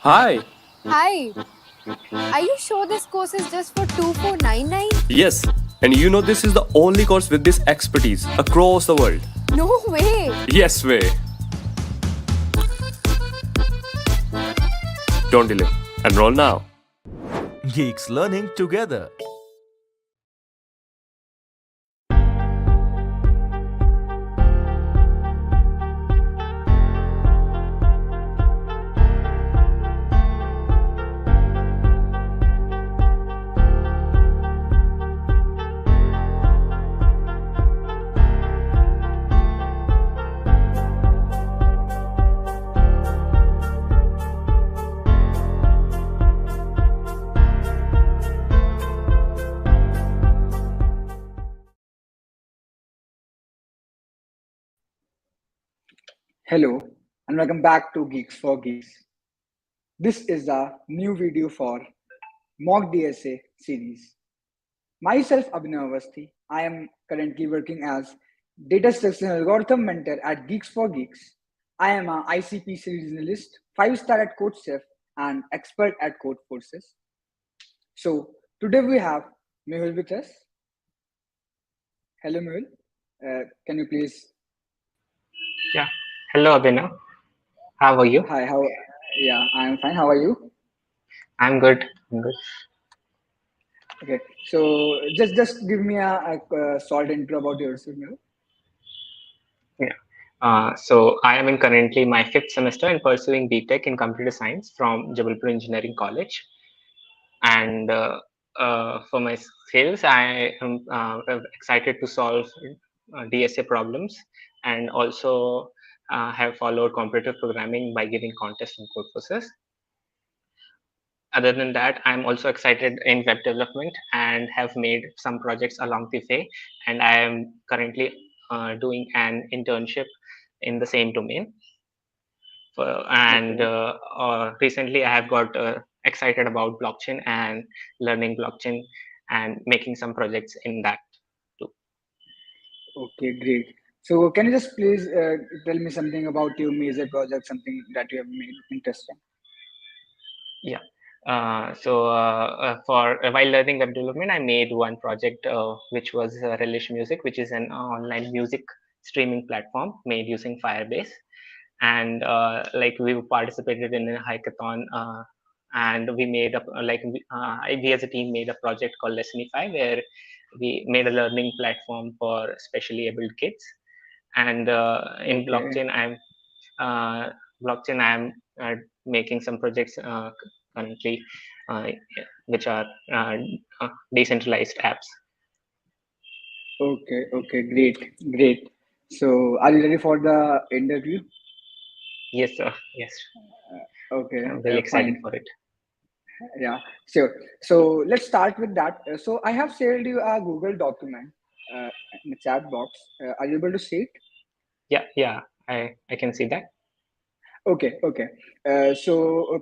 Hi. Hi, are you sure this course is just for 2499? Yes, and you know this is the only course with this expertise across the world. No way! Yes way. Don't delay. Enroll now. Geeks learning together. Hello and welcome back to Geeks for Geeks. This is a new video for mock DSA series. Myself, Abhinav Awasthi, I am currently working as data structure and algorithm mentor at GeeksforGeeks. I am a ICPC regionalist, 5-star at Code Chef, and expert at Code Forces. So today we have Mehul with us. Hello, Mehul. Can you please? Yeah. Hello, Abhinav. How are you? Hi. How? Yeah, I am fine. How are you? I'm good. I'm good. Okay, so just give me a short intro about yourself. Yeah. So I am in currently my fifth semester and pursuing BTech in computer science from Jabalpur Engineering College. And for my skills, I am excited to solve DSA problems and also have followed competitive programming by giving contests and code courses. Other than that, I'm also excited in web development and have made some projects along the way. And I am currently doing an internship in the same domain. And Okay, recently, I have got excited about blockchain and learning blockchain and making some projects in that too. okay, great. So can you just please tell me something about your major project, something that you have made interesting? Yeah. For while learning web development, I made one project which was Relish Music, which is an online music streaming platform made using Firebase. And like we participated in a hackathon, and we made up we as a team made a project called Lessonify, where we made a learning platform for specially able kids. And in Okay, uh, blockchain, I'm making some projects currently, uh, which are decentralized apps. okay, great, great. So are you ready for the interview? Yes, sir. Yes, Okay, I'm really excited fine. for it. Yeah, sure. So let's start with that. So I have shared you a Google document in the chat box. Are you able to see it? Yeah, I can see that. Okay, okay.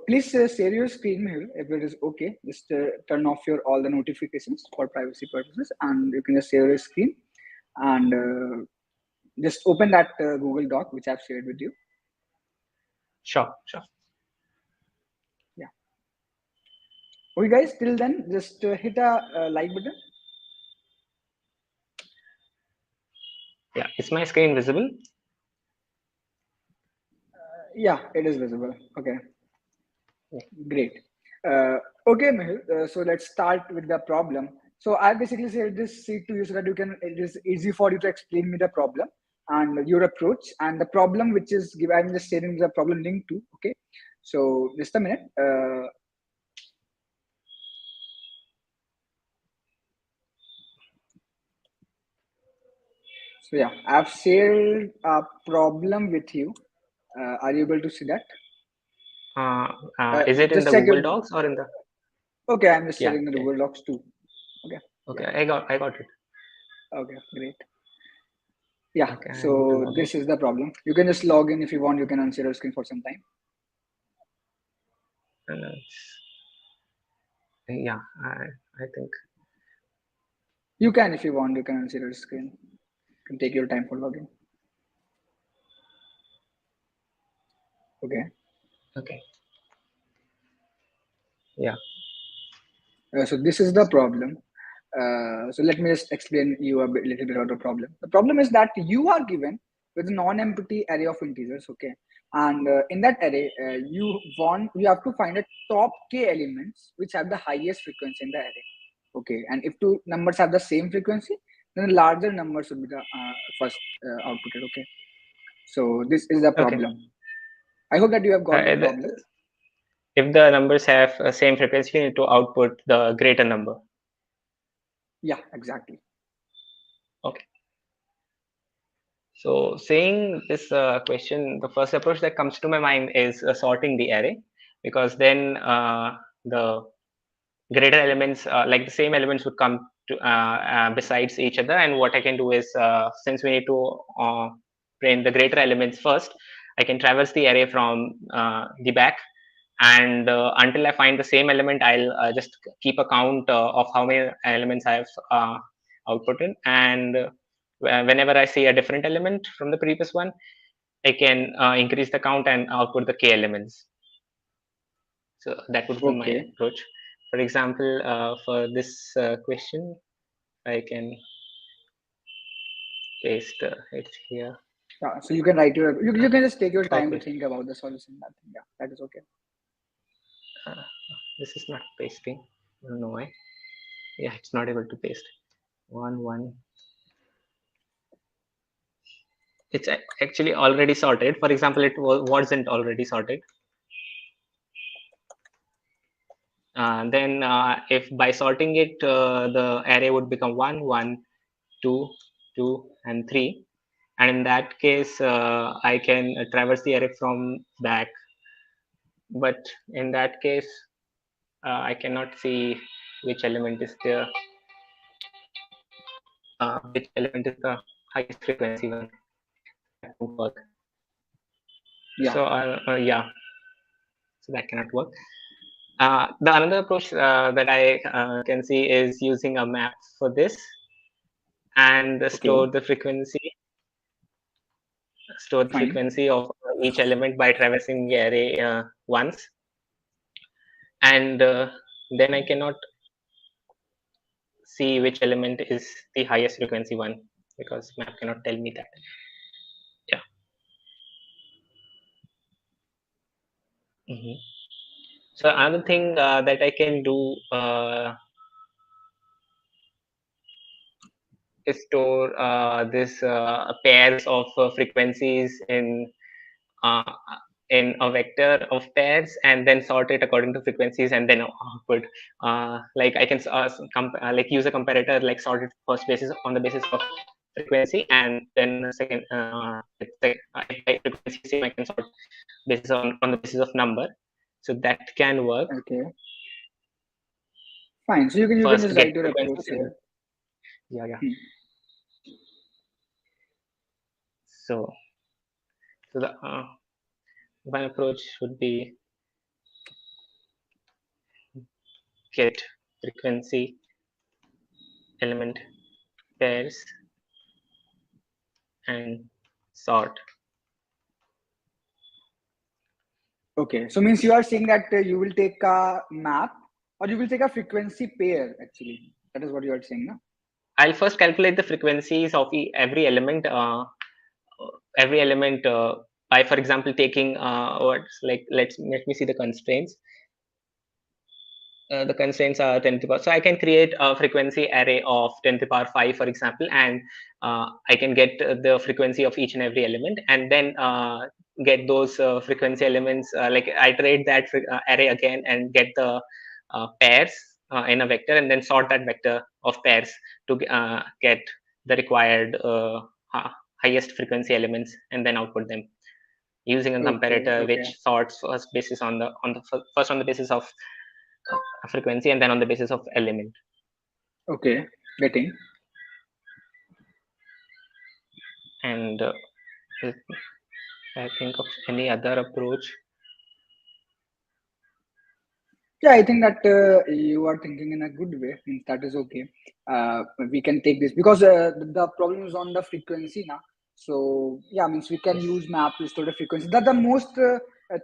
Please share your screen, Mehul, if it is okay. Just turn off your all the notifications for privacy purposes, and you can just share your screen and just open that Google Doc which I've shared with you. Sure, sure. Yeah. Okay, guys. Till then, just hit a like button. Yeah, is my screen visible? Yeah, it is visible. Okay, Yeah. great. Okay, Mehul. So let's start with the problem. So I basically said this sheet to you so that you can it is easy for you to explain me the problem and your approach and the problem which is give. I'm just sharing the problem link to. Okay. So just a minute. So yeah, I've shared a problem with you. Are you able to see that? Is it in Just the check. Google Docs or in the? Okay, I'm just Yeah, sharing the yeah. Google Docs too. Okay. Yeah. Okay, I got it. Okay. Great. Yeah. Okay, I need to So log in. this is the problem. You can just log in if you want. You can unshare your screen for some time. Uh, yeah, I think. You can if you want. You can unshare your screen. You can take your time for login. Okay. Okay. Yeah. So this is the problem. So let me just explain you a little bit about the problem. The problem is that you are given with a non-empty array of integers, okay, and in that array, you have to find a top k elements which have the highest frequency in the array, okay, and if two numbers have the same frequency, then the larger number should be the first outputted, okay. So this is the Okay. problem. I hope that you have got the problem. If the numbers have same frequency, you need to output the greater number. Yeah, exactly. Okay. So saying this question, the first approach that comes to my mind is sorting the array, because then the greater elements, like the same elements, would come to besides each other. And what I can do is, since we need to print the greater elements first, I can traverse the array from the back, and until I find the same element, I'll just keep a count of how many elements I have outputted, and whenever I see a different element from the previous one, I can increase the count and output the k elements. So that would be my Okay. approach. For example, for this question, I can paste it here. Yeah, so you can write you can just take your time to Okay. think about the solution. That thing. Yeah, that is okay. Uh, this is not pasting. I don't know why. Yeah, it's not able to paste. 1 1. It's actually already sorted. For example, it wasn't already sorted. Then if by sorting it, the array would become 1 1 2 2 and 3, and in that case I can traverse the array from back, but in that case I cannot see which element is the highest frequency one. That won't work. Yeah. So yeah, so that cannot work. The another approach that I can see is using a map for this, and store the frequency Fine. of each element by traversing the array once, and then I cannot see which element is the highest frequency one, because map cannot tell me that. Yeah. So another thing that I can do is store this pairs of frequencies uh, in a vector of pairs, and then sort it according to frequencies, and then output. Like I can like use a comparator, like sort it first basis on the basis of frequency, and then second if frequency is same, I can sort basis on the basis of number. So that can work. Okay. Fine. So you can First just get write your approach frequencies. here. Yeah. Hmm. So the one approach would be get frequency element pairs and sort. Okay. So means you are saying that you will take a map or you will take a frequency pair. Actually, that is what you are saying, no? I'll first calculate the frequencies of every element. Every element by, for example, taking what's like let me see the constraints. The constraints are 10 to the power. So I can create a frequency array of 10 to the power 5, for example, and I can get the frequency of each and every element, and then get those frequency elements, like iterate that array again and get the pairs in a vector, and then sort that vector of pairs to get the required highest frequency elements, and then output them using a comparator Okay. which sorts first basis first on the basis of frequency, and then on the basis of element. Okay. Getting. And if I think of any other approach. Yeah, I think that you are thinking in a good way. Means that is okay. We can take this because the problem is on the frequency now. So yeah, means we can Yes. use map to store the frequency. That the most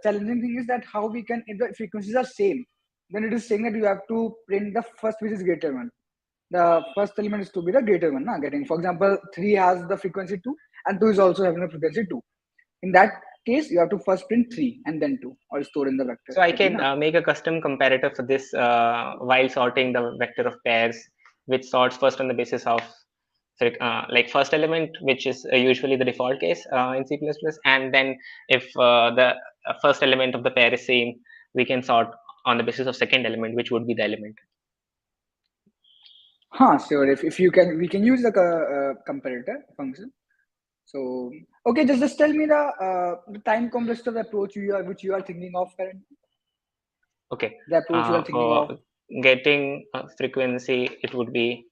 challenging thing is that how we can, if the frequencies are same, then it is saying that you have to print the first which is greater one. The first element is to be the greater one. Getting, for example, 3 has the frequency 2 and 2 is also having a frequency 2. In that case, you have to first print 3 and then 2 or store in the vector. So I can make a custom comparator for this while sorting the vector of pairs, which sorts first on the basis of like first element, which is usually the default case in C++, and then if the first element of the pair is same, we can sort on the basis of second element, which would be the element. Sure. If you can, we can use the comparator function. So okay, just tell me the time complexity of the approach which you are thinking of currently. Okay. The approach you are thinking of. Getting frequency, it would be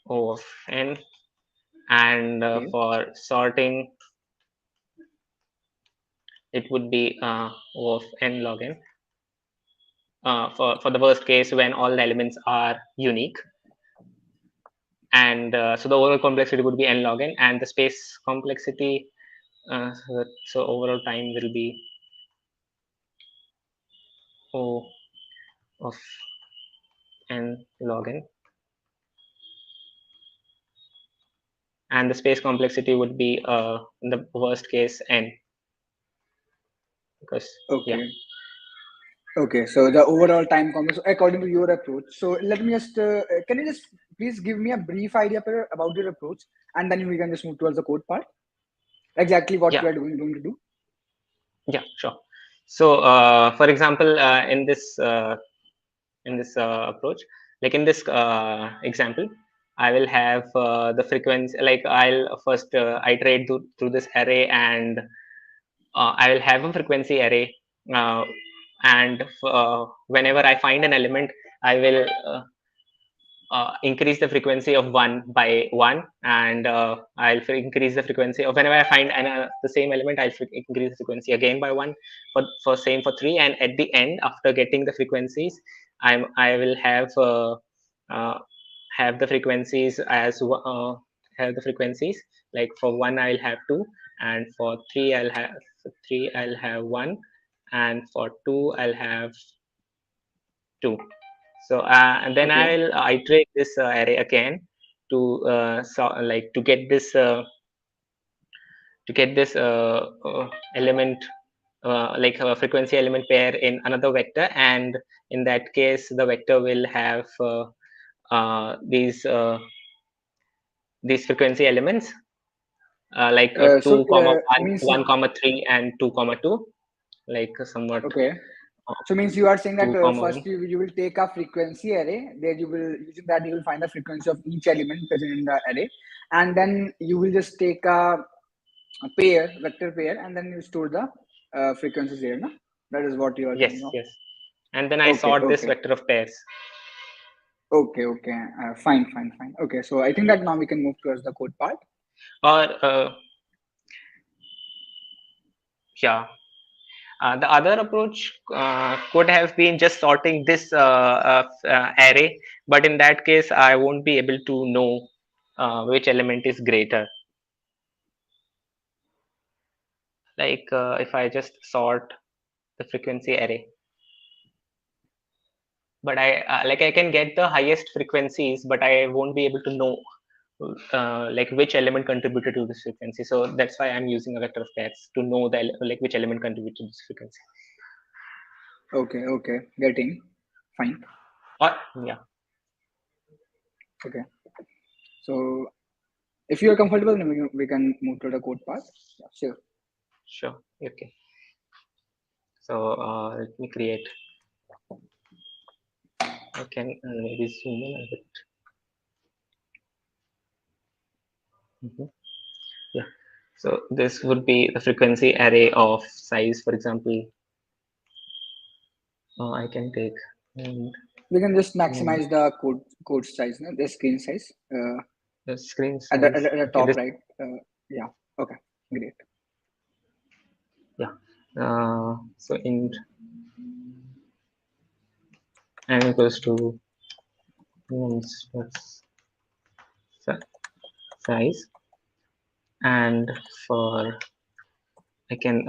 O of n, and Okay. for sorting, it would be O of n log n. For the worst case, when all the elements are unique, and so the overall complexity would be n log n, and the space complexity, so overall time will be O of n log n, and the space complexity would be in the worst case n, because okay. Okay, so the overall time complex according to your approach. So let me just can you just please give me a brief idea about your approach, and then we can just move towards the code part. Exactly what we are going to do. Yeah, sure. So for example, in this approach, like in this example, I will have the frequency, like I'll first iterate through this array, and I will have a frequency array, and whenever I find an element, I will increase the frequency of 1 by 1, and I'll increase the frequency of whenever I find the same element, I'll increase the frequency again by 1 for same for 3, and at the end, after getting the frequencies, I will have the frequencies as have the frequencies, like for 1 I'll have 2, and for 3 I'll have 1, and for 2 I'll have 2. So and then Okay. I'll iterate this array again to to get this element, like a frequency element pair in another vector, and in that case the vector will have these frequency elements, like 2 comma 1, Means 1 comma 3, and 2 comma 2, like somewhat okay. So means you are saying that 2 comma first 1. you will take a frequency array. There you will using that you will find the frequency of each element present in the array, and then you will just take a pair, vector pair, and then you store the frequencies there. No? That is what you are Yes, thinking of. yes. And then I Okay, sort this okay, vector of pairs. okay. Fine. Okay, so I think that now we can move towards the code part. Or yeah, the other approach could have been just sorting this array, but in that case, I won't be able to know which element is greater. Like if I just sort the frequency array, but I can get the highest frequencies, but I won't be able to know like which element contributed to this frequency. So that's why I'm using a vector of pairs to know the like which element contributed to this frequency. Okay, getting fine. Or yeah. Okay, so if you are comfortable, then we can move to the code part. Yeah, sure. Sure. Okay. So let me create. I can maybe zoom in a bit. Yeah. So this would be the frequency array of size, for example. I can take. And We can just maximize the code size, no? The screen size. the screen At size. the Okay. top right. Yeah. Okay. Great. Yeah. So int n equals to size, and for I can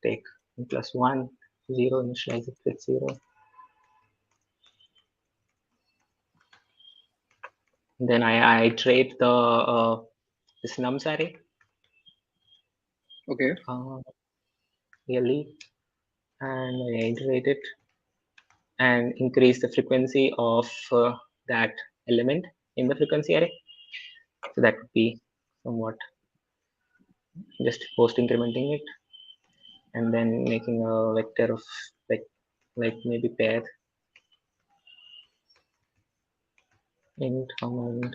take plus 1, 0, initialize it with 0, Then I iterate the this nums array Okay. really, and I iterate it and increase the frequency of that element in the frequency array. So that would be somewhat just post incrementing it, and then making a vector of like maybe pair int comma int,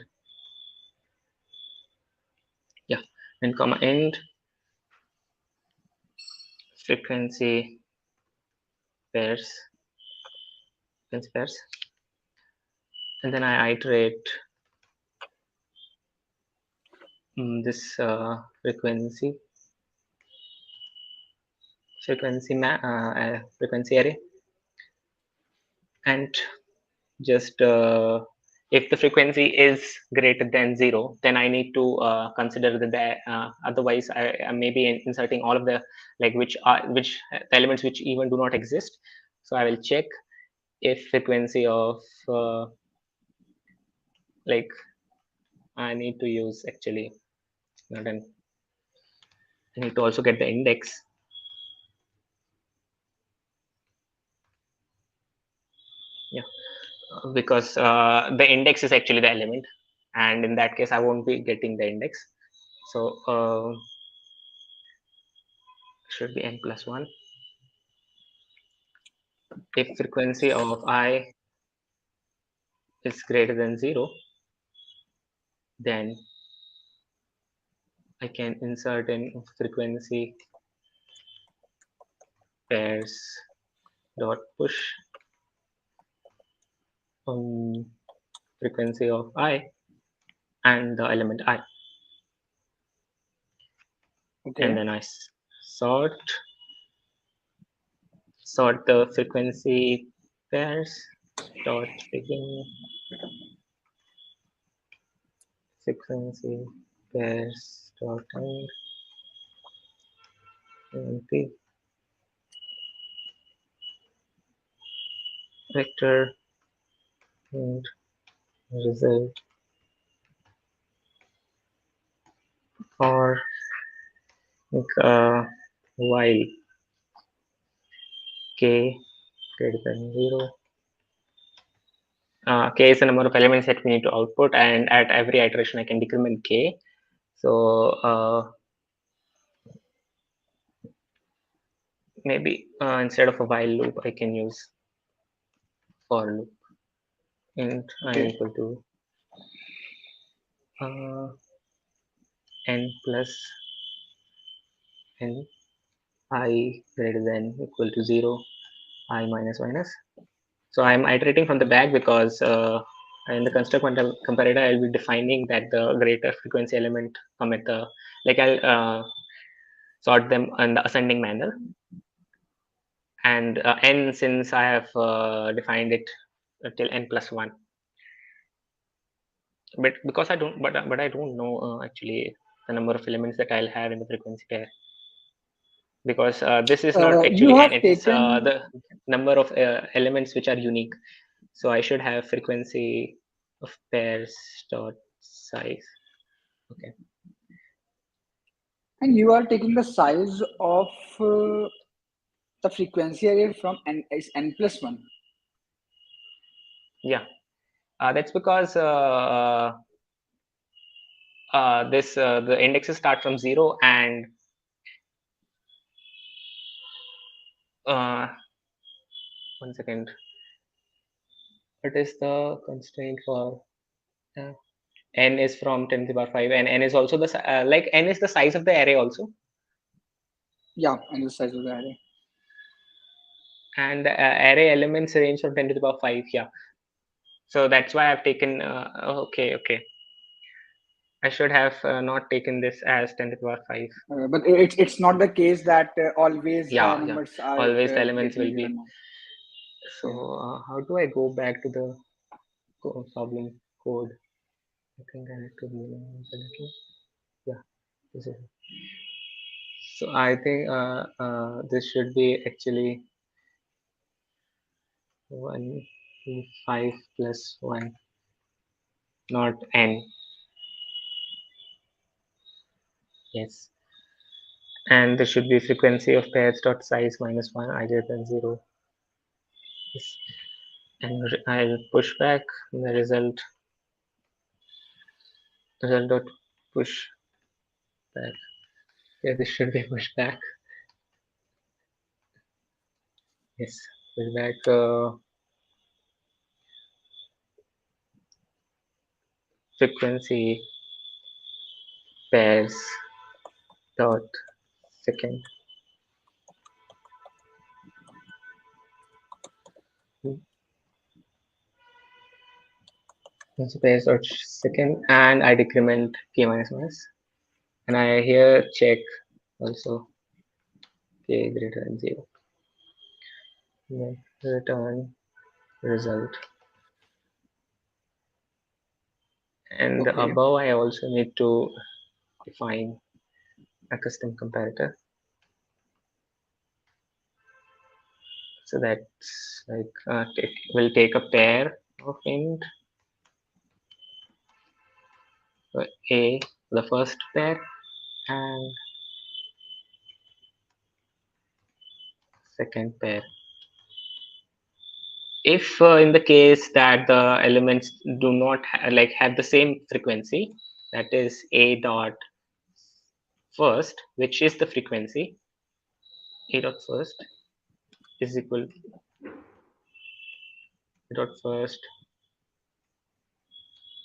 yeah, and comma int frequency pairs, and then I iterate this frequency array, and just if the frequency is greater than 0, then I need to consider the otherwise I may be inserting all of the which the elements which even do not exist. So I will check if frequency of I need to use actually not an I need to also get the index. Yeah, because the index is actually the element, and in that case I won't be getting the index. So should be n plus 1. If frequency of I is greater than 0, then I can insert in frequency pairs dot push frequency of I and the element I, Okay. and then I sort the frequency pairs dot begin frequency pairs dot end vector and result for while k greater than 0. K is the number of elements that we need to output, and at every iteration I can decrement k. So maybe instead of a while loop I can use for loop. Int I Okay. equal to n plus n, I greater than equal to 0, I minus minus. So I'm iterating from the back because in the construct comparator I'll be defining that the greater frequency element come at the I'll sort them in the ascending manner, and n, since I have defined it till n plus 1, but because I don't but I don't know actually the number of elements that I'll have in the frequency pair, because this is not You actually n, have it's taken the number of elements which are unique. So I should have frequency of pairs dot size. Okay. and you are taking the size of the frequency array from n is n plus 1. Yeah, that's because this the indexes start from 0, and uh, 1 second. What is the constraint for n is from 10 to the power 5, and n is also the n is the size of the array also, Yeah, and the size of the array. and array elements range from 10 to the power 5. Yeah, so that's why I've taken okay. I should have not taken this as 10 to the power 5. But it's not the case that always Yeah, numbers are always the elements getting will given be. now. So Yeah. how do I go back to the problem code? I think I have to minimize a little. Yeah, this is. So I think this should be actually 1 5 plus 1. not n. Yes. And there should be frequency of pairs dot size minus 1 I greater than 0. Yes. And I'll push back the result dot push back. Yeah, this should be pushed back. Yes, push back frequency pairs dot second. So pairs dot second, and I decrement k minus minus, and I here check also k greater than 0. Then return result. And Okay. above I also need to define a custom comparator. So that's like we'll take a pair of int a, the first pair, and second pair. If in the case that the elements do not have the same frequency, that is a dot first, which is the frequency, a dot first is equal a dot first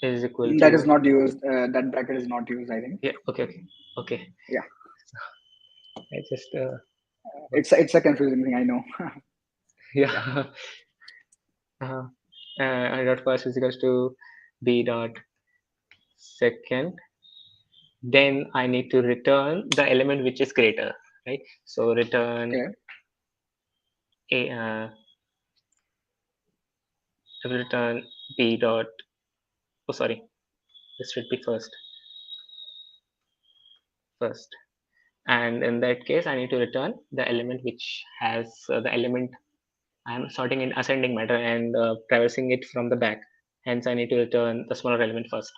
is equal That is to, not used. That bracket is not used, I think. yeah, okay. Yeah. I just It's a confusing thing, I know. yeah. A dot first is equals to b dot second. Then I need to return the element which is greater, right? So return Okay. return b dot, oh sorry, this should be first, and in that case I need to return the element which has the element I'm sorting in ascending matter and traversing it from the back. Hence I need to return the smaller element first.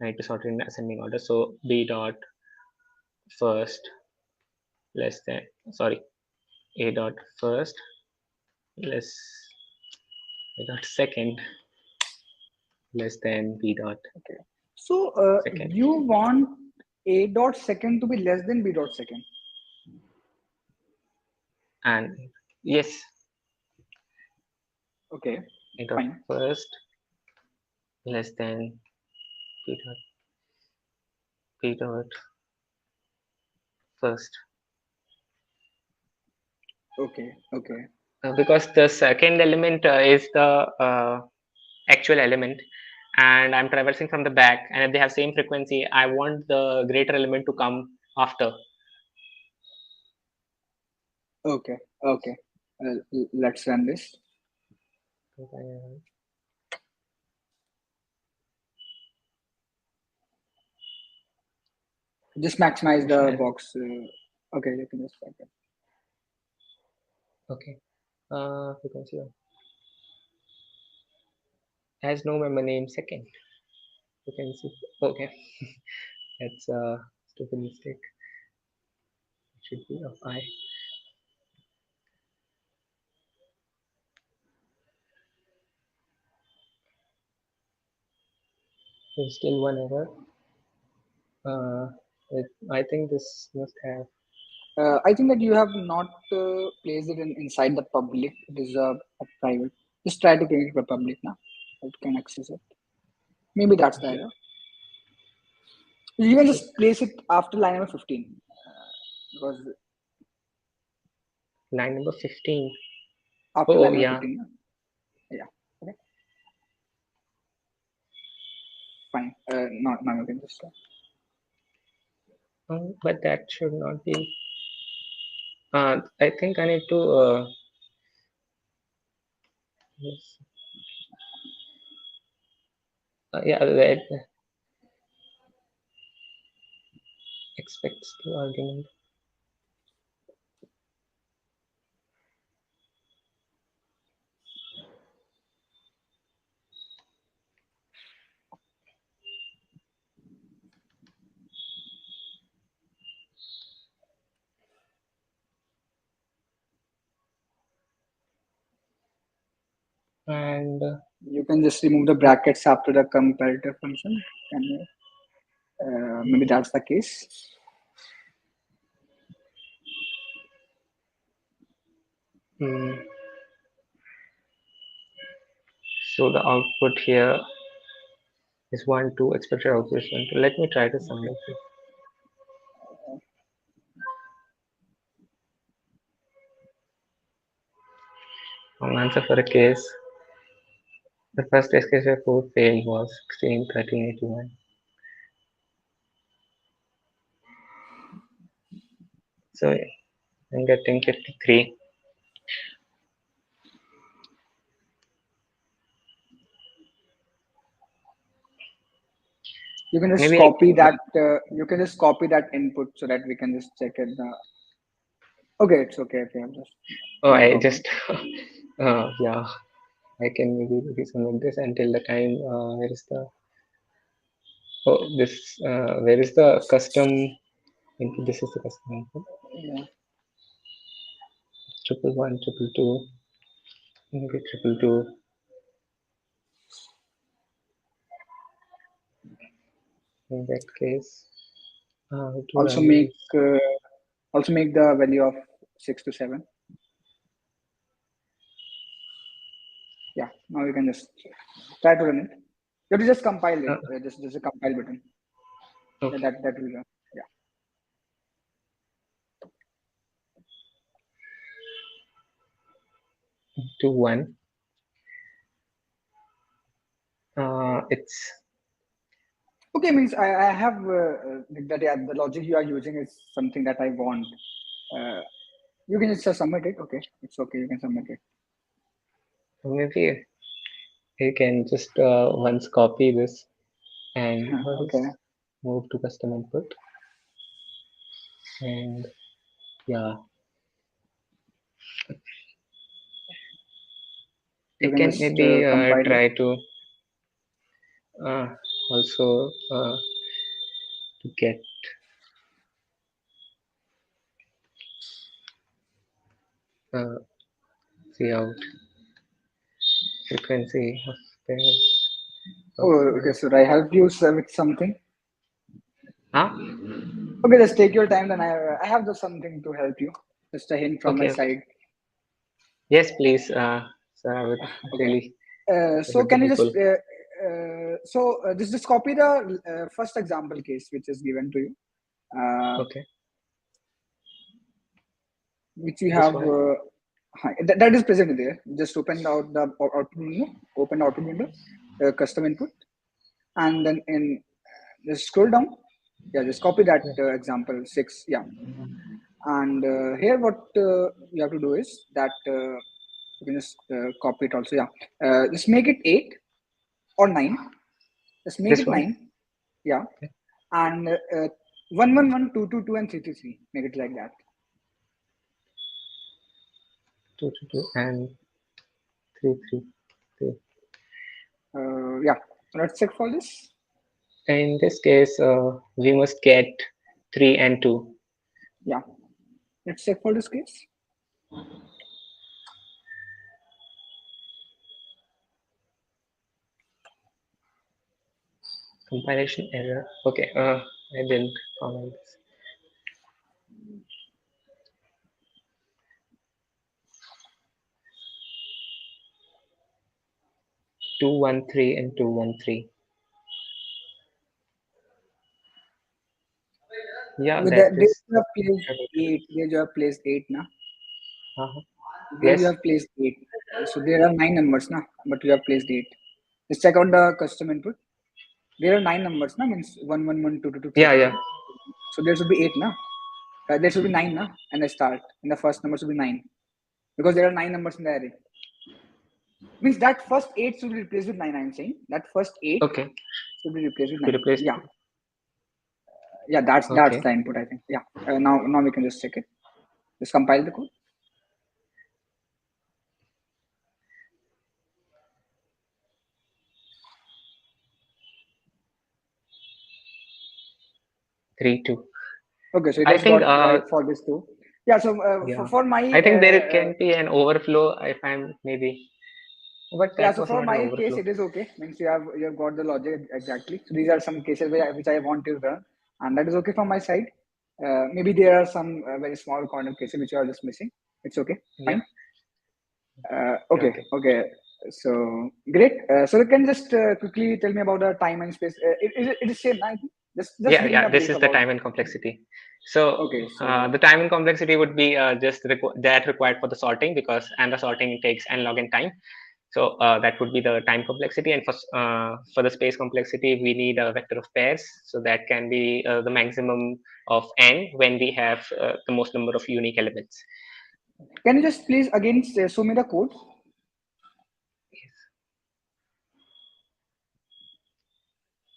I need to sort it in ascending order. So b dot first less than, sorry, a dot first less a dot second less than b dot Okay. So second. you want a dot second to be less than b dot second. And yes, Okay. a dot Fine. first less than b dot first. Okay. Okay. Because the second element is the actual element, and I'm traversing from the back, and if they have same frequency, I want the greater element to come after. Okay. Okay. Let's run this. Just maximize the box. Okay, you can just check it. Okay. Frequency has no member name second. Frequency. Okay. That's a stupid mistake. It should be of I. There's still one error. I think this must have. I think that you have not placed it inside the public. It is a private. Just try to make it a public now. It can access it. Maybe that's the error. You can just place it after line number 15. Because Line number 15. after Oh, line number yeah. 15. Yeah. Okay. Fine. Now you can just. But that should not be. I think I need to. Yes. Yeah, that expects the argument. And You can just remove the brackets after the comparator function. Can you? Maybe that's the case. So the output here is 1, 2, expected output is 1, 2. Let me try to summarize this. Answer for a case. The first test case where 4 failed was 16, 13, 81. So I'm getting 53. You can just Maybe copy that. You can just copy that input so that we can just check it. Okay, it's okay. Okay, I'm just. Oh, No I problem. just yeah, I can maybe resubmit this until the time. Where is the this? Where is the custom input? This is the custom input. Yeah. 111, 222, maybe 222. In that case, to Also run make this. also make the value of 6 to 7. Yeah. Now you can just try to run it. You have to just compile it. Just a compile button. Okay. That will run. Yeah. 2, 1. It's Okay, means I have that. Yeah, the logic you are using is something that I want. You can just submit it. Okay, it's okay. You can submit it. maybe you can just once copy this and Okay. move to custom input. And yeah, You I can can just maybe compile it. try to also to get see out frequency of this. Oh, okay. So I help you with something. Huh? Okay, just take your time. Then I have just something to help you. Just a hint from my Okay, okay. side. Yes, please. Sir, I would Okay. really it So would be can you just helpful. just copy the first example case which is given to you, Okay, which you this have. one. That is present there. Just open out the output window. Open the output window. Custom input, and then in just scroll down. Yeah, just copy that Yeah. example 6. Yeah, and here what you have to do is that you can just copy it also. Yeah, just make it 8 or 9. Just make This it one. 9. Yeah, and 111, 222, and 333. Make it like that. 2, 2, 2, and 3, 3, 3. Yeah, let's check for this. In this case, we must get 3 and 2. Yeah, let's check for this case. Compilation error. Okay, I didn't comment this. 213 and 213. Yeah, With that that, there is. you have placed 8. There you have placed 8 now. Uh-huh. There you Yes. have placed 8. So there are 9 numbers now, but you have placed 8. Just check out the custom input. There are 9 numbers now, means 111, 222, Yeah, yeah. 333. So there should be 8 now. There should be 9 now, and I start. And the first number should be 9. Because there are 9 numbers in the array. Means that first 8 should be replaced with 9, I'm saying. That first 8 Okay. should be replaced with We 9. replaced. Yeah. Yeah, that's Okay. the input, I think. Yeah. Now we can just check it. Just compile the code. Three, 2. Okay, so it I has think. got right for this too. Yeah. So Yeah. for my I think there can be an overflow if I'm maybe. But Yeah, that so was for not an my case, overflow. it is okay. Means you have got the logic exactly. So these are some cases which I want to run, and that is okay from my side. Maybe there are some very small corner cases which you are just missing. It's okay, Yeah. fine. Okay, Okay. okay. So great. So you can just quickly tell me about the time and space. It is same, I think. Just Yeah, give me a yeah. This brief is the about. time and complexity. So Okay, so the time and complexity would be that required for the sorting, because and the sorting takes n log n time. So that would be the time complexity, and for the space complexity, we need a vector of pairs. So that can be the maximum of n when we have the most number of unique elements. can you just please again show me the code?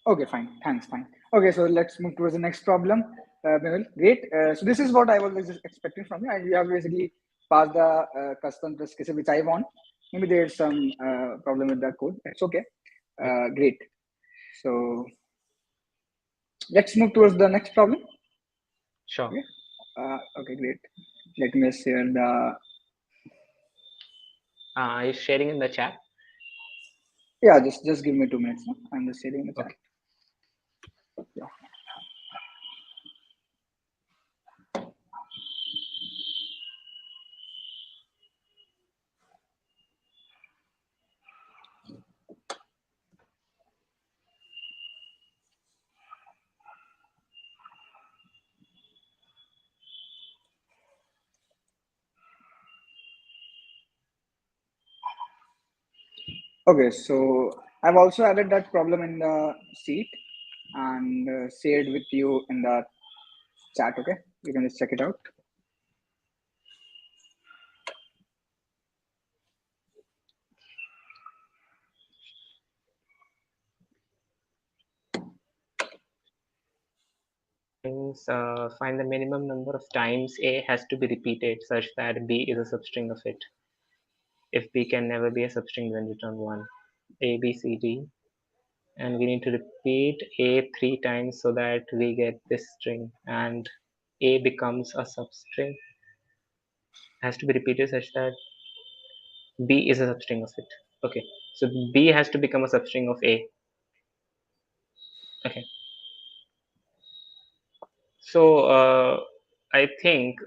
Okay, fine. Thanks, fine. Okay, so let's move towards the next problem. Mehul, great. So this is what I was just expecting from you, and you have basically passed the custom test case which I want. Maybe there's some problem with the code. It's okay. Yeah. Great. So let's move towards the next problem. Sure. Okay. Okay, great. Let me share the. Are you sharing in the chat? Yeah, just give me 2 minutes. No? I'm just sharing the chat. Okay. Yeah. Okay, so I've also added that problem in the sheet and shared with you in the chat. Okay, you can just check it out. Find the minimum number of times A has to be repeated such that B is a substring of it. If B can never be a substring, then return 1. A, B, C, D. And we need to repeat A 3 times so that we get this string, and A becomes a substring. Has to be repeated such that B is a substring of it. Okay, so B has to become a substring of A. Okay. So I think,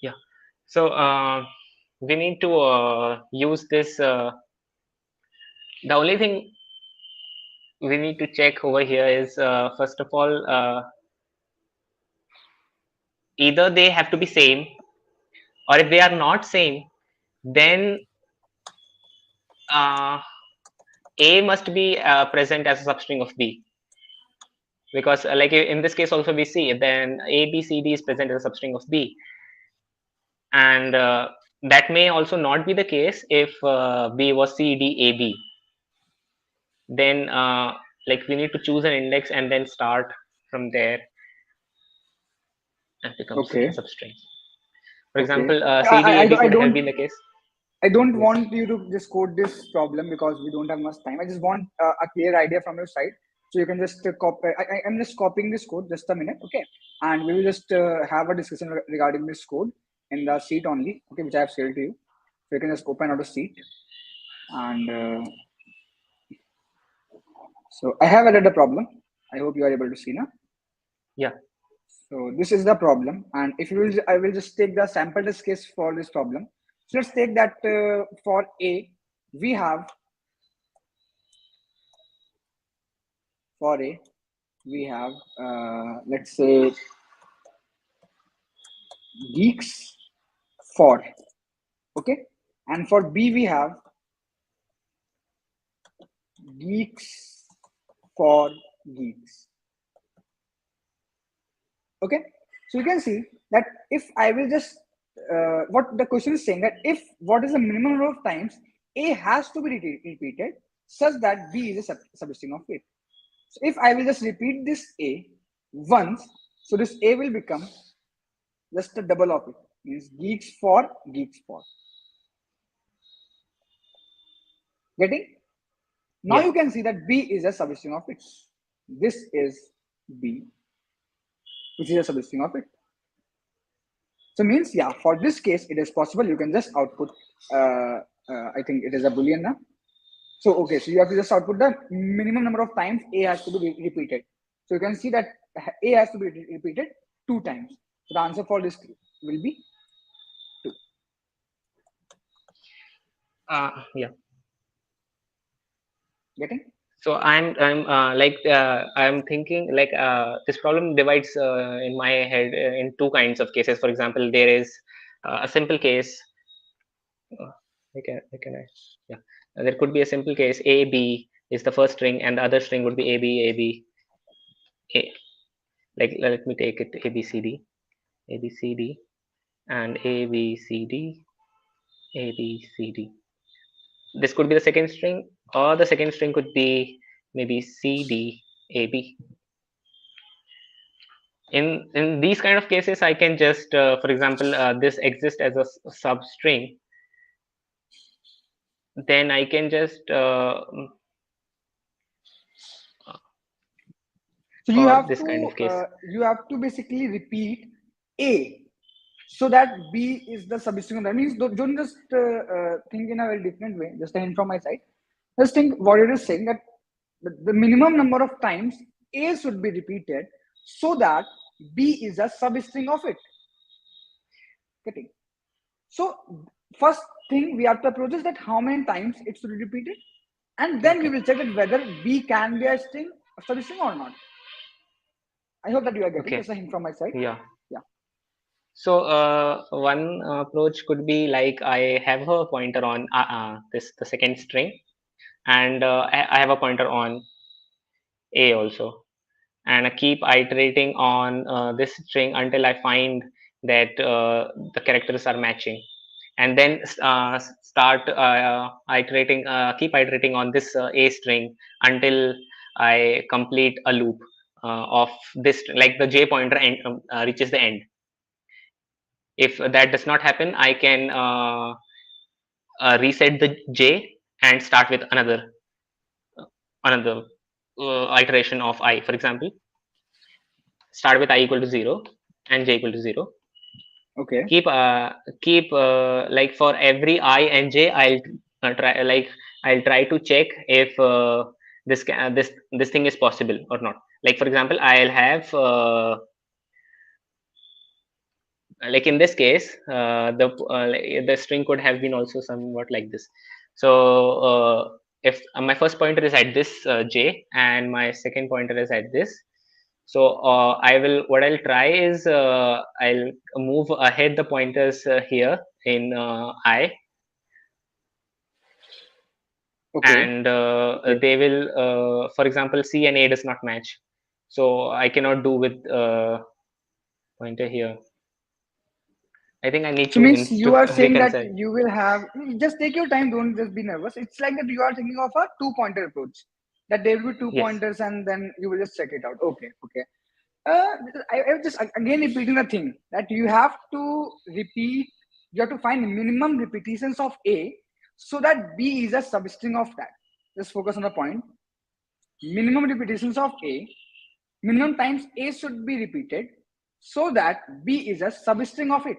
yeah. So we need to use this. The only thing we need to check over here is first of all, either they have to be same, or if they are not same, then A must be present as a substring of B. Because like in this case also we see then A, B, C, D is present as a substring of B. And that may also not be the case if B was C, D, A, B. Then like we need to choose an index and then start from there and becomes Okay. a substring. For Okay. example, C, D, A, B I could have don't been the case. I don't Yes. want you to just code this problem because we don't have much time. I just want a clear idea from your side. So you can just copy. I'm just copying this code. Just a minute, okay? And we will just have a discussion regarding this code in the sheet only, okay? Which I have shared to you. So you can just open out a sheet, and so I have added the problem. I hope you are able to see now. Yeah. So this is the problem, and if you will, I will just take the sample test case for this problem. So let's take that for A, we have let's say geeks for, okay, and for B we have geeks for geeks, okay. So you can see that if I will just what the question is saying, that if what is the minimum number of times A has to be repeated such that B is a substring of it. So if I will just repeat this A once, so this A will become just a double of it, means geeks for geeks for. Getting? Now Yeah. you can see that B is a substring of it. This is B, which is a substring of it. So means, yeah, for this case, it is possible. You can just output, I think it is a Boolean now. So, okay, so you have to just output the minimum number of times A has to be repeated. So you can see that A has to be repeated 2 times. So the answer for this will be 2. Yeah. Getting? So I'm thinking like this problem divides in my head in 2 kinds of cases. For example, there is a simple case. Yeah. There could be a simple case A B is the first string, and the other string would be A B A B A. Like let me take it A B C D, and A B C D, A B C D. This could be the second string, or the second string could be maybe C D A B. In these kind of cases, I can just for example this exists as a substring, then I can just so you have this kind of case. You have to basically repeat A so that B is the substring. That means don't just think in a very different way. Just a hint from my side. Just think what it is saying, that the minimum number of times A should be repeated so that B is a substring of it. Getting? So first thing we have to approach is that how many times it should be repeated, and then we will check it whether B can be a substring or not. I hope that you are getting. Just a hint from my side. Yeah. Yeah. So one approach could be like I have a pointer on the second string, and I have a pointer on A also, and I keep iterating on this string until I find that the characters are matching, and then start keep iterating on this A string until I complete a loop of this, like the J pointer reaches the end. If that does not happen, I can reset the J and start with another iteration of I. For example, start with I equal to 0 and J equal to 0. Okay. Keep like for every I and J, I'll try to check if this thing is possible or not. Like for example, I'll have like in this case the string could have been also somewhat like this. So if my first pointer is at this J and my second pointer is at this, so what I'll try is I'll move ahead the pointers here in I, Okay. and they will for example C and A does not match, so I cannot do with pointer here. I think I need So two means hints you to are saying that reconcile. you will have, just take your time, don't just be nervous. It's like that you are thinking of a 2-pointer approach. That there will be 2 Yes. pointers and then you will just check it out. Okay. I just again repeating the thing that you have to repeat, you have to find minimum repetitions of A so that B is a substring of that. Just focus on the point. Minimum repetitions of A, minimum times A should be repeated so that B is a substring of it.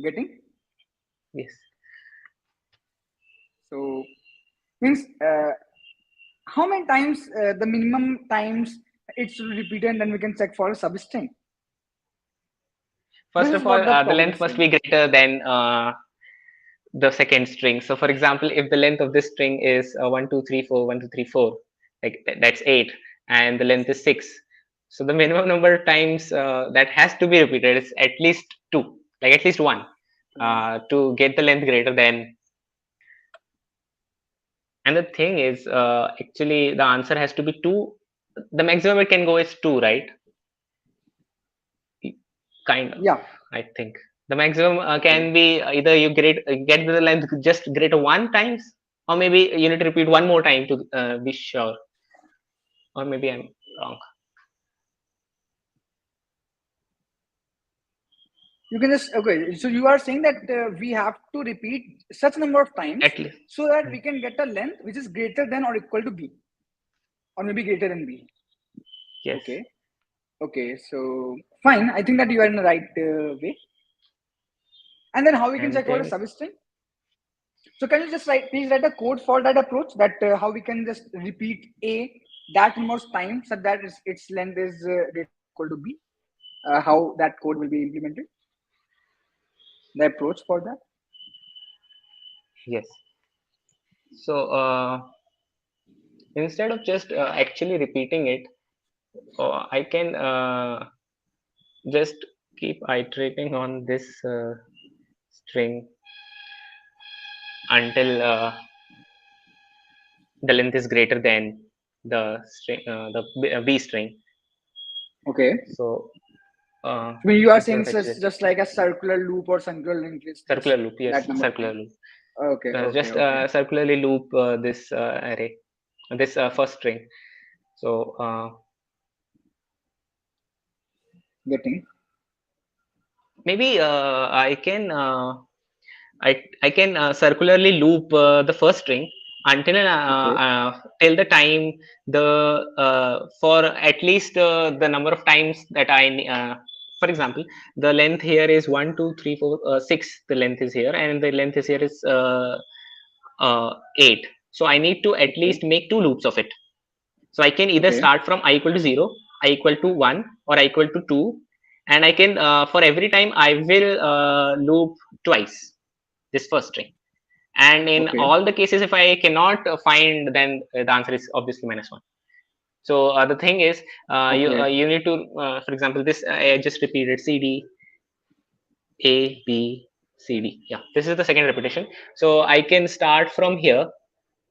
Getting? Yes. So means how many times the minimum times it should be repeated, and then we can check for a substring. First This is of all, what the the problem length is must saying. be greater than the second string. So, for example, if the length of this string is 1, 2, 3, 4, 1, 2, 3, 4, like that's 8, and the length is 6. So the minimum number of times that has to be repeated is at least 2, like at least 1, to get the length greater than. And the thing is, actually, the answer has to be 2. The maximum it can go is 2, right? Kind of. Yeah. I think the maximum can be either you get the length just greater 1 times, or maybe you need to repeat 1 more time to be sure, or maybe I'm wrong. You can just, okay, so you are saying that we have to repeat such number of times At least. so that we can get a length which is greater than or equal to B, or maybe greater than B. Yes. Okay. So fine. I think that you are in the right way. And then how we can And check out a then substring? So can you just please write a code for that approach, that how we can just repeat A that much time so that its length is equal to B? How that code will be implemented? The approach for that? yes. So instead of just actually repeating it, I can just keep iterating on this string until the length is greater than the string, B string. Okay. So I mean, you are saying instead of actually just like a circular loop or circular linked list, circular just loop, yes, that number of circular times. loop. Okay. Just circularly loop this array, this first string. So Getting. maybe I can circularly loop the first string until Okay. till the time the for at least the number of times that for example, the length here is 1 2 3 4 6. The length is here, and the length is here is 8. So I need to at Okay. least make two loops of it. So I can either Okay. start from I equal to 0, I equal to 1, or I equal to 2, and I can for every time I will loop twice this first string. And in Okay. all the cases, if I cannot find, then the answer is obviously -1. So the thing is, Okay. you need to, for example, this I just repeated CD, A, B, C, D. Yeah, this is the second repetition. So I can start from here.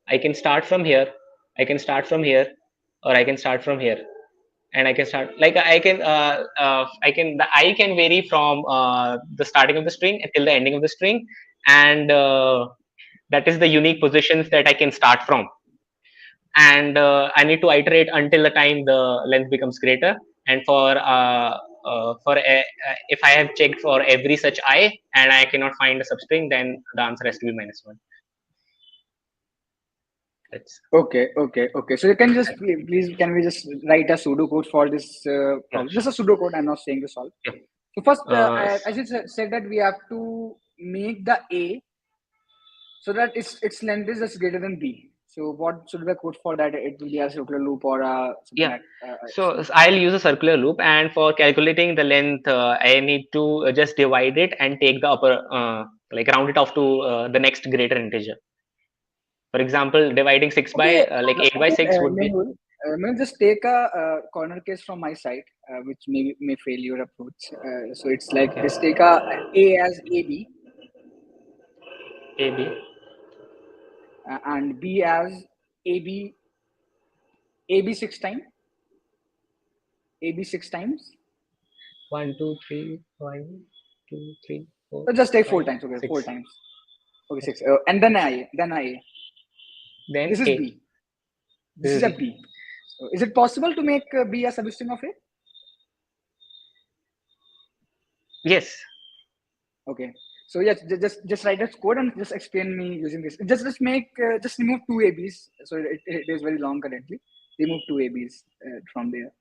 I can start from here. I can start from here, or I can start from here, and I can start like the I can vary from the starting of the string till the ending of the string, and that is the unique positions that I can start from. And I need to iterate until the time the length becomes greater. And if I have checked for every such I and I cannot find a substring, then the answer has to be -1. That's Okay. So you can just please can we just write a pseudocode for this yeah, problem? Just a pseudocode. I'm not saying to solve. yeah. So first, Uh, as you said that we have to make the A so that its length is just greater than B. So what should be the code for that? It will be a circular loop or something yeah. like So I'll use a circular loop, and for calculating the length, I need to just divide it and take the upper, like round it off to the next greater integer. For example, dividing 6 Okay, by like 8 by 6 would be Mehul, just take a corner case from my side, which may fail your approach. So it's like okay. just take A as AB AB and B as AB 6 times, AB 6 times. 1 2 3 1 2 3 4 So just take 5 4 times. Okay, 6. 4 times. Okay, Okay. 6. And then I. Then This is A. B. This This is is a B. B. So is it possible to make B a substring of A? Yes. Okay. So yes, just write this code and just explain me using this. Just make just remove two ABs. So it is very long currently. Remove two ABs from there.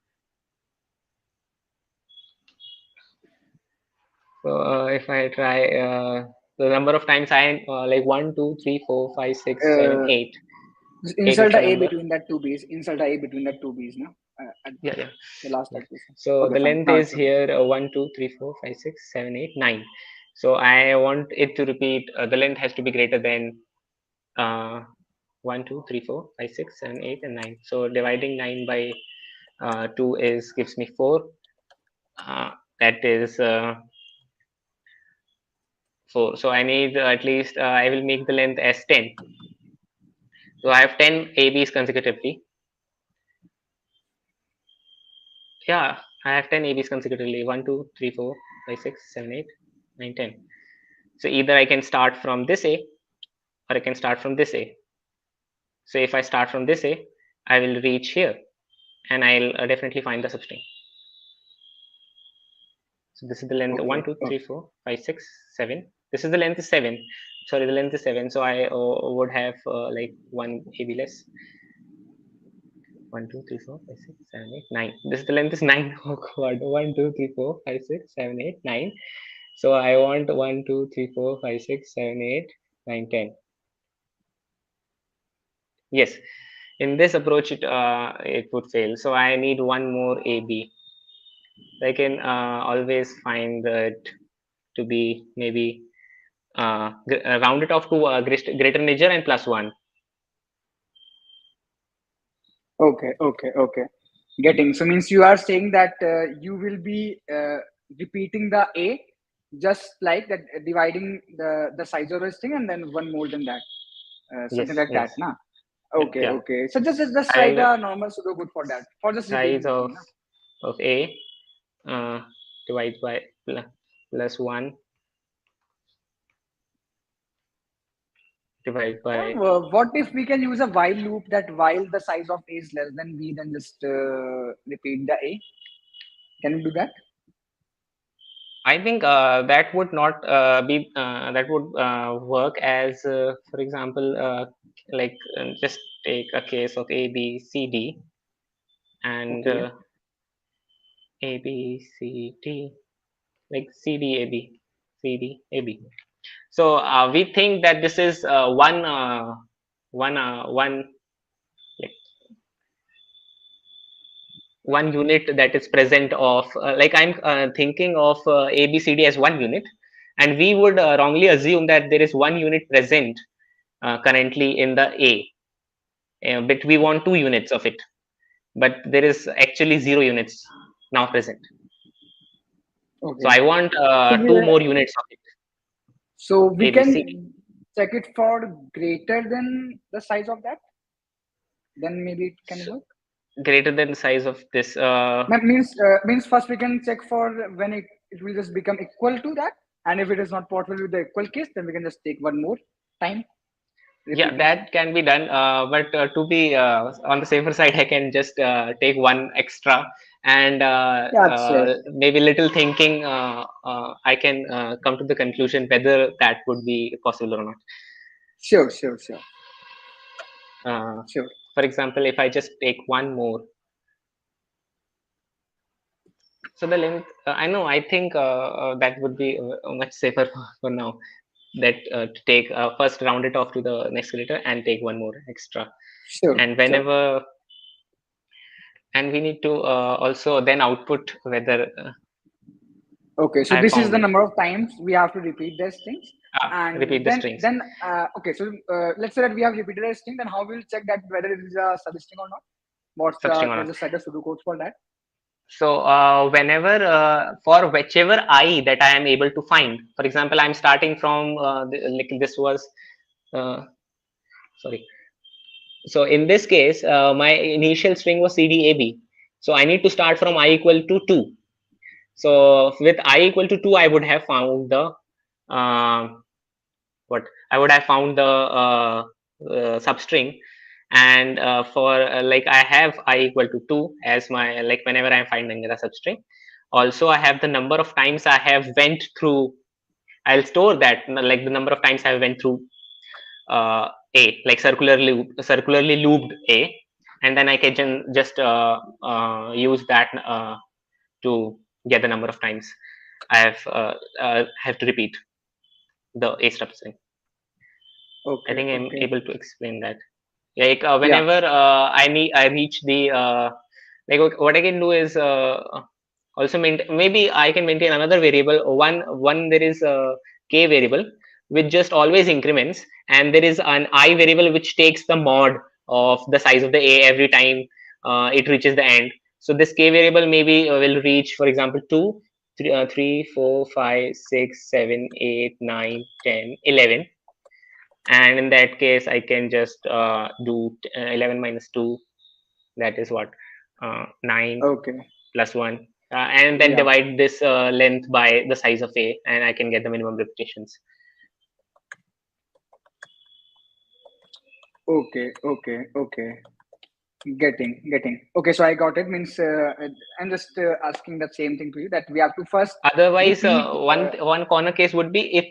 So if I try the number of times I like 1 2 3 4 5 6 7 Uh, 8. just 8 is insert the a A number. between that two Bs. Insert a A between that two Bs. No, at Yeah, yeah. the last Yeah. iteration. So Okay, the fine. length Now is it's okay. here 1 2 3 4 5 6 7 8 9. So I want it to repeat. The length has to be greater than uh, 1 2 3 4 5 6 7 8 and 9. So dividing 9 by 2 is gives me 4. That is 4. So I need at least I will make the length as 10. So I have 10 ABs consecutively. Yeah, I have 10 ABs consecutively. 1 2 3 4 5 6 7 8 9 10. So either I can start from this A, or I can start from this A. So if I start from this A, I will reach here, and I'll definitely find the substring. So this is the length 1 Okay. 2 3 Okay. 4 5 6 7. This is the length is 7. Sorry, the length is 7. So I would have like one AB less. 1, 2, 3, 4, 5, 6, 7, 8, 9. This the length is 9. Oh god. 1, 2, 3, 4, 5, 6, 7, 8, 9. So I want 1, 2, 3, 4, 5, 6, 7, 8, 9, 10. Yes. In this approach, it would fail. So I need one more AB. I can always find it to be maybe round it off to greater integer and plus 1. Okay. Getting. So means you are saying that you will be repeating the A, just like that, dividing the size of this thing, and then one more than that, something Yes, like that, yes. na? Okay, Yeah. okay. So just write And a normal pseudocode for that, for just repeating size the thing, na? of A divided by plus 1 divided by What if we can use a while loop that while the size of A is less than B, then just repeat the A? Can we do that? I think that would not be that would work as for example like just take a case of A B C D and Okay. A B C D like C D A B C D A B. So we think that this is one like one unit that is present of like I'm thinking of ABCD as one unit, and we would wrongly assume that there is one unit present currently in the A, but we want 2 units of it, but there is actually 0 units now present. So Okay. I want So 2 more units of it. we ABC can check it for greater than the size of that. Then maybe it can work. greater than the size of this. Means first we can check for when it will just become equal to that, and if it is not possible with the equal case, then we can just take one more time Yeah, repeating that can be done. But to be on the safer side, I can just take one extra and Yeah, sure, maybe little thinking. I can come to the conclusion whether that would be possible or not. sure. Uh, Sure. for example, if I just take one more, so the length. I know. I think that would be much safer for now. That to take first round it off to the next letter and take one more extra. Sure, And sure. whenever and we need to also then output whether Okay, so I this is found the it. number of times we have to repeat these things, and Repeat the strings. okay. So let's say that we have repeated a string. Then how we'll check that whether it is a substring or not? Substring or Can I not. just set a pseudocode for that? So whenever for whichever I that I am able to find, for example, I'm starting from like this was sorry. So in this case, my initial string was CDAB. So I need to start from I equal to 2. So with I equal to 2, I would have found the what I would have found the substring, and for like I have I equal to 2 as my like whenever I'm finding the substring. Also, I have the number of times I have went through. I'll store that like the number of times I went through A, like circularly looped A, and then I can just use that to get the number of times I have to repeat the A substring. I Okay, think I'm okay. able to explain that. Like Yeah. whenever I reach the like what I can do is also maybe I can maintain another variable. One there is a k variable which just always increments, and there is an I variable which takes the mod of the size of the A every time it reaches the end. So this k variable maybe will reach, for example, 2, 3, 4, 5, 6, 7, 8, 9, 10, 11. And in that case I can just do 11 minus 2, that is what 9 Okay. plus 1, and then Yeah. divide this length by the size of A, and I can get the minimum repetitions. Okay. Getting. Okay, so I got it. Means I'm just asking the same thing to you, that we have to first Otherwise repeat. one corner case would be if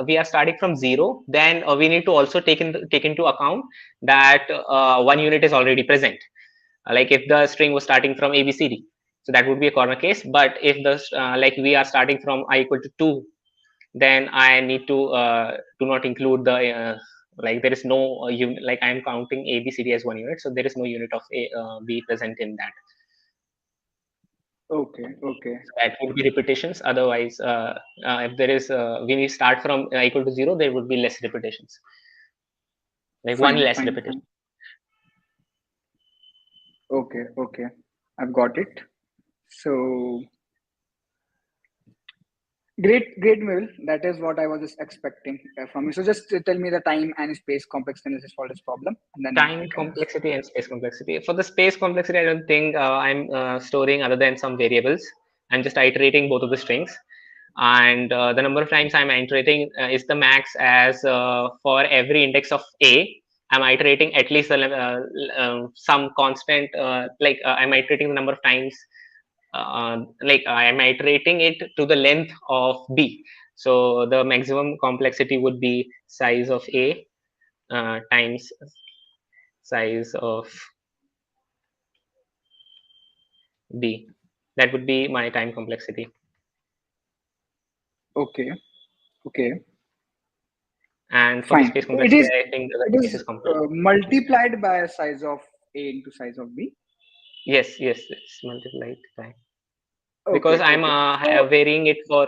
we are starting from 0, then we need to also take into account that 1 unit is already present. Like if the string was starting from ABCD, so that would be a corner case. But if the like we are starting from I equal to 2, then I need to do not include the like there is no unit, like I am counting ABCD as 1 unit, so there is no unit of B present in that. Okay. So that would be repetitions. Otherwise, if there is when we start from equal to 0, there would be less repetitions, like one less repetition. Okay. I've got it. So great, Mehul. That is what I was just expecting from you. So just tell me the time and space complex analysis for this problem, and then Time we can. complexity and space complexity. For the space complexity, I don't think I'm storing other than some variables. I'm just iterating both of the strings, and the number of times I'm iterating is the max. As for every index of A, I'm iterating at least some constant. I'm iterating the number of times. I'm iterating it to the length of B. So the maximum complexity would be size of A times size of B. That would be my time complexity. Okay. And for the Fine. space It complexity, is. I think the It case is is complex. multiplied by size of A into size of B. Yes, it's multiplied by, because Okay. I'm So. varying it for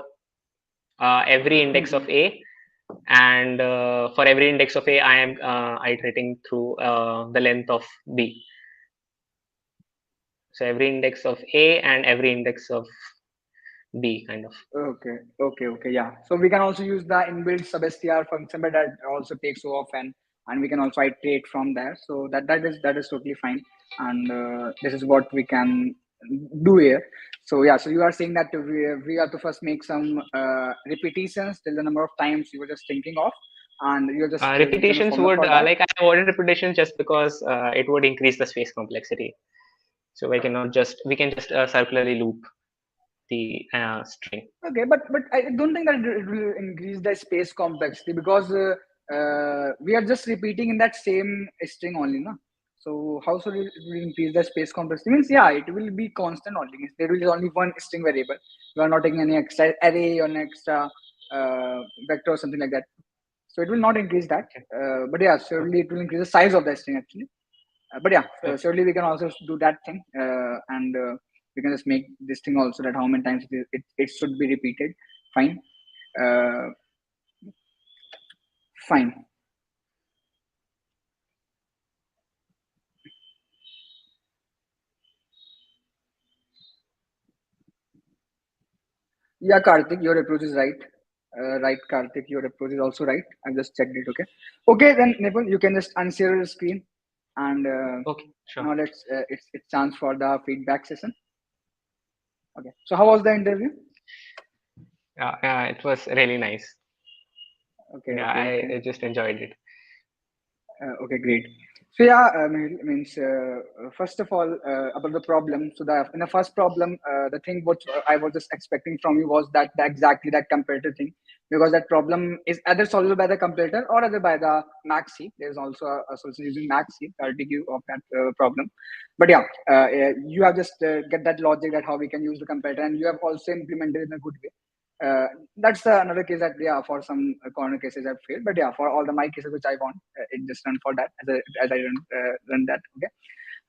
every index of A, and for every index of A, I am iterating through the length of B. So every index of A and every index of B, kind of. Okay. Yeah. So we can also use the inbuilt sub-str function, but that also takes off, and we can also iterate from there. So that is totally fine. And this is what we can do here. So yeah. So you are saying that we have to first make some repetitions till the number of times you were just thinking of, and you're just using the Repetitions formula would for that. I avoided repetitions just because it would increase the space complexity. So we can just circularly loop the string. Okay, but I don't think that it will increase the space complexity because we are just repeating in that same string only, no? So how should it will increase the space complexity? Means yeah, it will be constant only. Means there is only one string variable. We are not taking any extra array or an extra vector or something like that. So it will not increase that. Okay. But yeah, certainly it will increase the size of the string actually. But yeah, Okay. certainly we can also do that thing, and we can just make this thing also that how many times it should be repeated. Fine. Uh, Fine. Yeah, Karthik, your approach is right. Right, Karthik, your approach is also right. I've just checked it. Okay, then Nipun, you can just unshare your screen, and Okay, sure. now it's chance for the feedback session. Okay, so how was the interview? It was really nice. Okay. I just enjoyed it. Okay, great. So yeah, means first of all about the problem. So in the first problem, the thing what I was just expecting from you was that exactly that comparator thing, because that problem is either solvable by the comparator or either by the maxi. There is also a solution using maxi, the RTQ of that problem. But yeah, you have just get that logic that how we can use the comparator, and you have also implemented it in a good way. That's another case that yeah, for some corner cases I've failed, but yeah, for all the my cases which I want, it just run for that as I run that. Okay,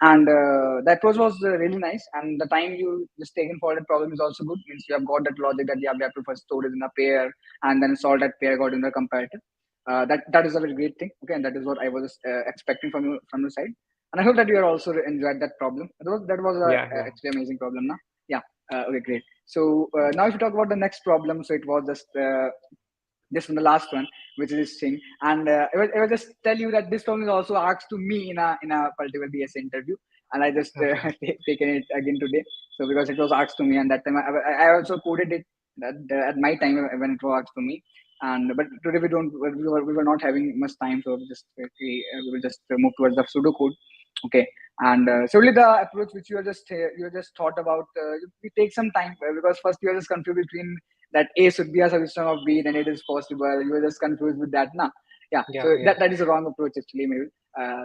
and the approach was really nice, and the time you just taken for the problem is also good. Means you have got that logic that yeah, we have to first store it in a pair and then solve that pair got in the comparator. That is a very great thing. Okay, and that is what I was expecting from your side, and I hope that you are also enjoyed that problem. That was Yeah. actually amazing problem. Now, yeah. Okay, great. So now if you talk about the next problem, so it was just from the last one, which is this thing, and I will just tell you that this problem is also asked to me in a particular DSA interview, and I just Okay. taken it again today. So because it was asked to me, and that time I also coded it at my time when it was asked to me, and but today we were not having much time, so we will just move towards the pseudocode. Okay, and so really the approach which you just thought about, we take some time because first you are just confused between that A should be a solution of B, then it is possible. You are just confused with that, na? Yeah. So Yeah. that is a wrong approach actually, maybe.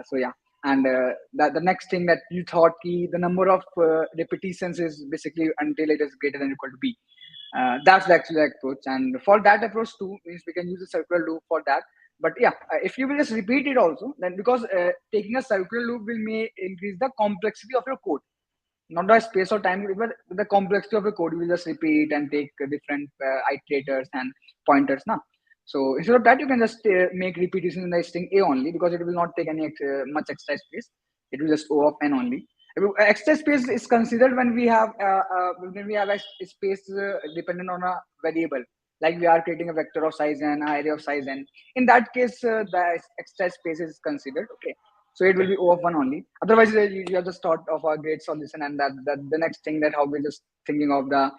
So yeah. And the next thing that you thought the number of repetitions is basically until it is greater than or equal to b. That's the actual approach, and for that approach too means we can use a circular loop for that. But yeah, if you will just repeat it also, then because taking a circular loop may increase the complexity of your code, not the space or time, but the complexity of the code. You will just repeat and take different iterators and pointers now. So instead of that, you can just make repetition in the string a only, because it will not take any much extra space. It will just O of n only. Extra space is considered when we have a space dependent on a variable, like we are creating a vector of size n, an array of size n. In that case, the extra space is considered. Okay, so it will be O of 1 only. Otherwise, you have just thought of a great solution, and that the next thing that how we're just thinking of the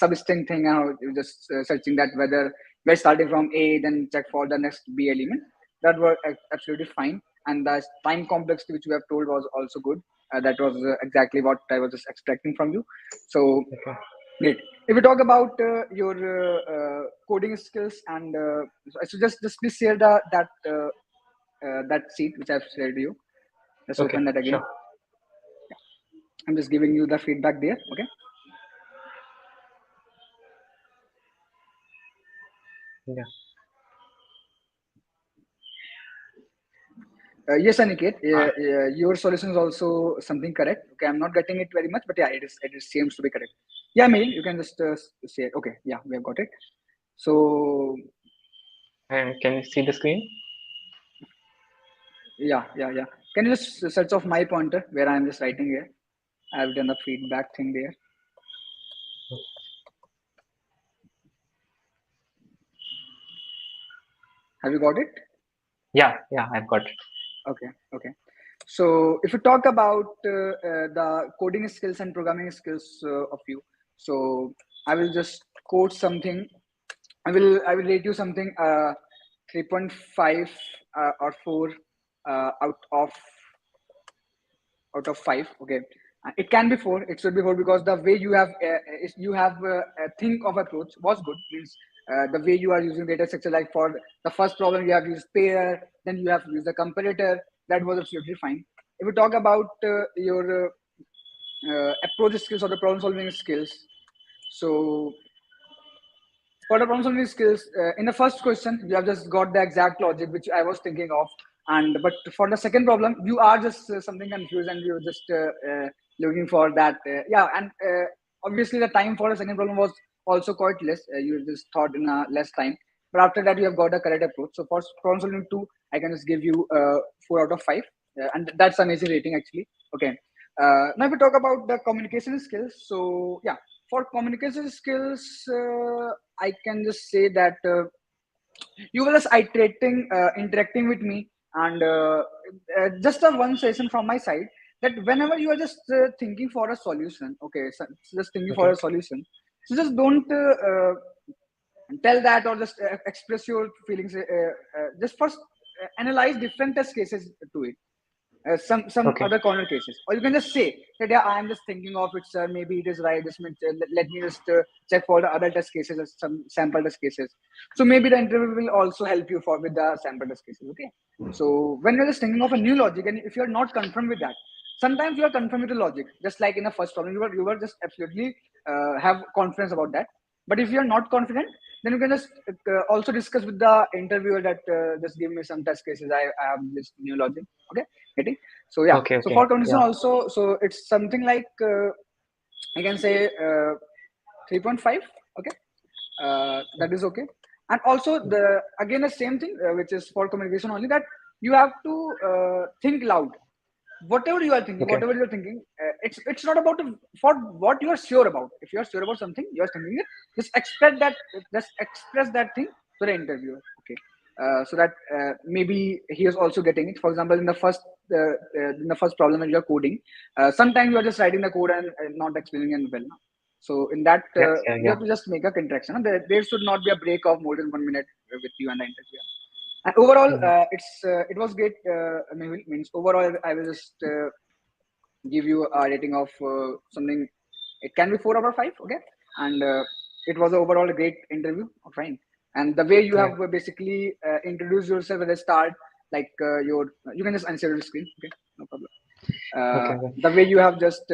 substring thing, and how you're just searching that whether we're starting from A, then check for the next B element. That were absolutely fine. And the time complexity which you have told was also good. That was exactly what I was just expecting from you. So great. If we talk about your coding skills, and so just please share that sheet which I've shared to you. Let's open that again. Sure. I'm just giving you the feedback there. Okay. Yeah. Yes, Aniket, your solution is also something correct. Okay, I'm not getting it very much, but yeah, it seems to be correct. Yeah, Mehul, you can just say it. Okay, yeah, we have got it. So Can you see the screen? yeah. Can you just search off my pointer where I'm just writing here? I've done the feedback thing there. Have you got it? Yeah, I've got it. Okay. So if you talk about the coding skills and programming skills of you, so I will just quote something. I will rate you something 3.5 or 4 out of 5. Okay, it can be 4. It should be 4 because the way you have think of approach was good. Means the way you are using data structure, like for the first problem you have used pair, then you have used the comparator. That was absolutely fine. If we talk about your approach skills or the problem solving skills, so for the problem solving skills, in the first question, you have just got the exact logic which I was thinking of, and but for the second problem, you are just something confused, and you're just looking for that. And obviously, the time for the second problem was also quite less. You just thought in a less time, but after that, you have got a correct approach. So for problem solving 2, I can just give you 4 out of 5, and that's amazing rating actually. Okay. Now, if we talk about the communication skills, so yeah, for communication skills, I can just say that you were just interacting with me, and just a one session from my side, that whenever you are just thinking for a solution, okay, so just thinking for a solution, so just don't tell that, or just express your feelings. Just first analyze different test cases to it, some other corner cases, or you can just say that yeah, I am just thinking of it, sir, maybe it is right, just let me just check for the other test cases, some sample test cases. So maybe the interview will also help you for with the sample test cases. Okay, so when you're just thinking of a new logic, and if you're not confirmed with that, sometimes you are confirmed with the logic, just like in the first problem you were just absolutely have confidence about that. But if you're not confident, then you can just also discuss with the interviewer that just give me some test cases, I have this new logic. Okay, getting. So yeah, so for condition also, so it's something like I can say 3.5. Okay, that is okay. And also the again the same thing, which is for communication only, that you have to think loud. Whatever you are thinking, whatever you're thinking, it's not about for what you are sure about. If you are sure about something, you are thinking it, just express that thing to the interviewer. Okay, so that maybe he is also getting it. For example, in the first problem when you are coding, sometimes you are just writing the code and not explaining it well. So in that, you have to just make a contraction. There should not be a break of more than 1 minute with you and the interviewer. And overall, it was great. Mehul, means overall, I will just give you a rating of something. It can be 4 out of 5. Okay, and it was overall a great interview. Fine. And the way you have basically introduced yourself at the start, like you can just unshare your screen. Okay, no problem. Okay. The way you have just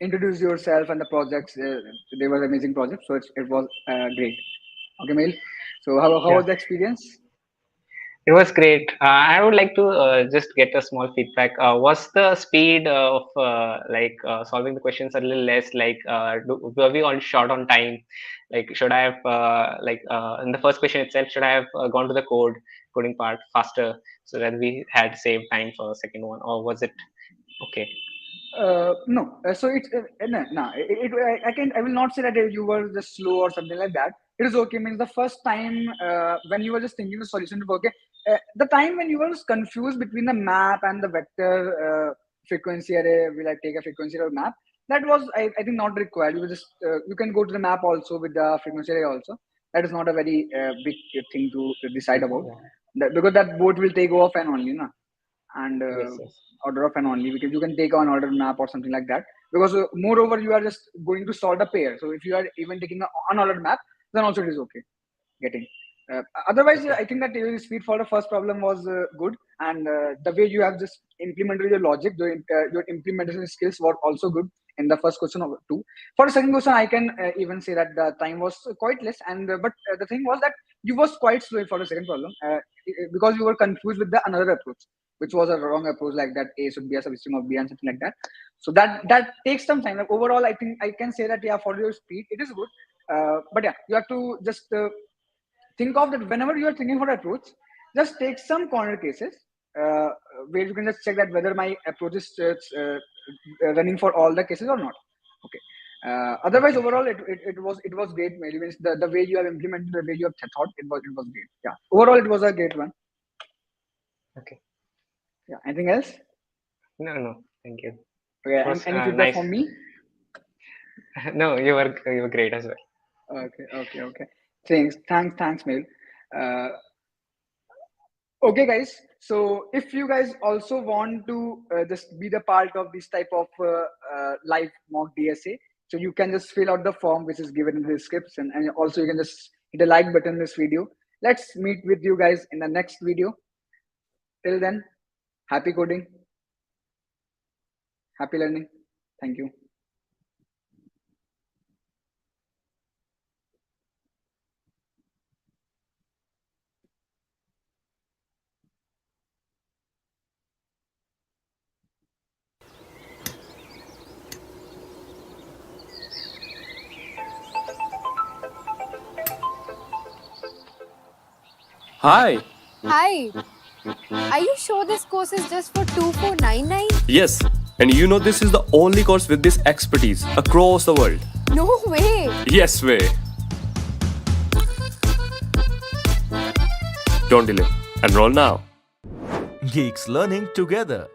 introduced yourself and the projects, they were amazing projects. So it was great. Okay, Mehul. So how Yeah. was the experience? It was great. I would like to just get a small feedback. Was the speed of solving the questions a little less? Were we all short on time? Like, should I have in the first question itself, should I have gone to the coding part faster so that we had saved time for the second one, or was it okay? No, so it's no. I will not say that you were just slow or something like that. It is okay. Means the first time when you were just thinking the solution to okay, the time when you were just confused between the map and the vector frequency array. Will I take a frequency array or map? That was I think not required. You just you can go to the map also with the frequency array also. That is not a very big thing to decide about. Because that both will take off and only na. And Yes. order of and only because you can take an order map or something like that because moreover you are just going to solve a pair, so if you are even taking an unordered map then also it is okay getting otherwise I think that your speed for the first problem was good, and the way you have just implemented your logic, your implementation skills were also good in the first question of two. For the second question I can even say that the time was quite less, and but the thing was that you was quite slow for the second problem because you were confused with the another approach, which was a wrong approach, like that A should be a subsystem of B and something like that. So that takes some time. Like overall, I think I can say that yeah, for your speed, it is good. But yeah, you have to just think of that whenever you are thinking for approach, just take some corner cases where you can just check that whether my approach is running for all the cases or not. Okay. Otherwise, overall, it was great. Maybe the way you have implemented, the way you have thought, it was great. Yeah. Overall, it was a great one. Okay. Yeah. Anything else? No. Thank you. Okay. It was Any feedback nice. from me? No, you were great as well. Okay. Thanks, Mehul. Uh, okay, guys. So if you guys also want to just be the part of this type of live mock DSA, so you can just fill out the form which is given in the description, and also you can just hit the like button in this video. Let's meet with you guys in the next video. Till then, happy coding, happy learning. Thank you. Hi. Hi. Are you sure this course is just for 2499? Yes, and you know this is the only course with this expertise across the world. No way. Yes way. Don't delay. Enroll now. Geeks learning together.